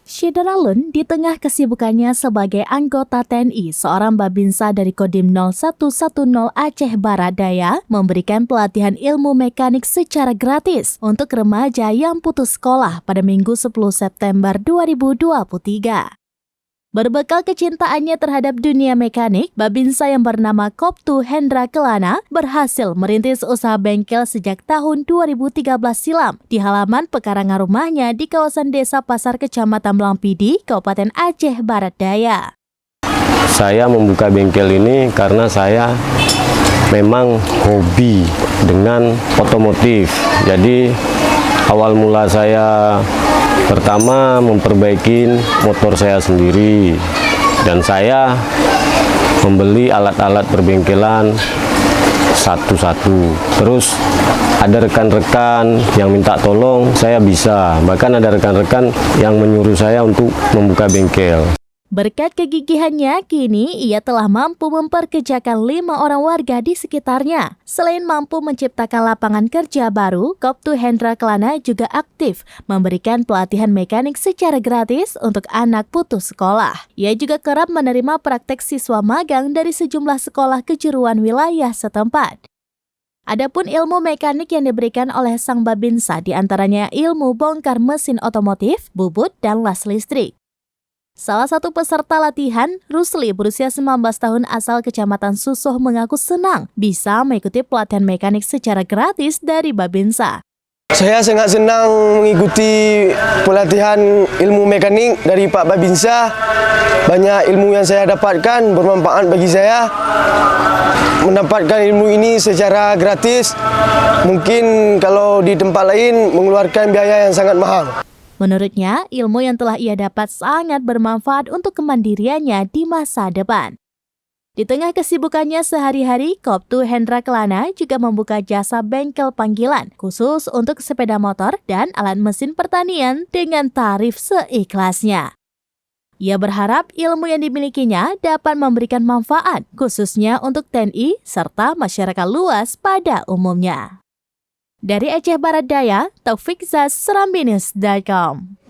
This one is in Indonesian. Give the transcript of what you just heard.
Syederalun di tengah kesibukannya sebagai anggota TNI, seorang babinsa dari Kodim 0110 Aceh Barat Daya memberikan pelatihan ilmu mekanik secara gratis untuk remaja yang putus sekolah pada Minggu 10 September 2023. Berbekal kecintaannya terhadap dunia mekanik, babinsa yang bernama Koptu Hendra Kelana berhasil merintis usaha bengkel sejak tahun 2013 silam di halaman pekarangan rumahnya di kawasan Desa Pasar Kecamatan Blampidi, Kabupaten Aceh Barat Daya. Saya membuka bengkel ini karena saya memang hobi dengan otomotif. Jadi awal mula saya pertama memperbaiki motor saya sendiri, dan saya membeli alat-alat perbengkelan satu-satu. Terus ada rekan-rekan yang minta tolong, saya bisa. Bahkan ada rekan-rekan yang menyuruh saya untuk membuka bengkel. Berkat kegigihannya, kini ia telah mampu memperkerjakan 5 orang warga di sekitarnya. Selain mampu menciptakan lapangan kerja baru, Koptu Hendra Kelana juga aktif memberikan pelatihan mekanik secara gratis untuk anak putus sekolah. Ia juga kerap menerima praktek siswa magang dari sejumlah sekolah kejuruan wilayah setempat. Adapun ilmu mekanik yang diberikan oleh sang babinsa diantaranya ilmu bongkar mesin otomotif, bubut, dan las listrik. Salah satu peserta latihan, Rusli, berusia 19 tahun asal Kecamatan Susoh, mengaku senang bisa mengikuti pelatihan mekanik secara gratis dari babinsa. Saya sangat senang mengikuti pelatihan ilmu mekanik dari Pak Babinsa. Banyak ilmu yang saya dapatkan bermanfaat bagi saya. Mendapatkan ilmu ini secara gratis, mungkin kalau di tempat lain mengeluarkan biaya yang sangat mahal. Menurutnya, ilmu yang telah ia dapat sangat bermanfaat untuk kemandiriannya di masa depan. Di tengah kesibukannya sehari-hari, Koptu Hendra Kelana juga membuka jasa bengkel panggilan khusus untuk sepeda motor dan alat mesin pertanian dengan tarif seikhlasnya. Ia berharap ilmu yang dimilikinya dapat memberikan manfaat khususnya untuk TNI serta masyarakat luas pada umumnya. Dari Aceh Barat Daya, Taufik Zaz, Serambi News.com.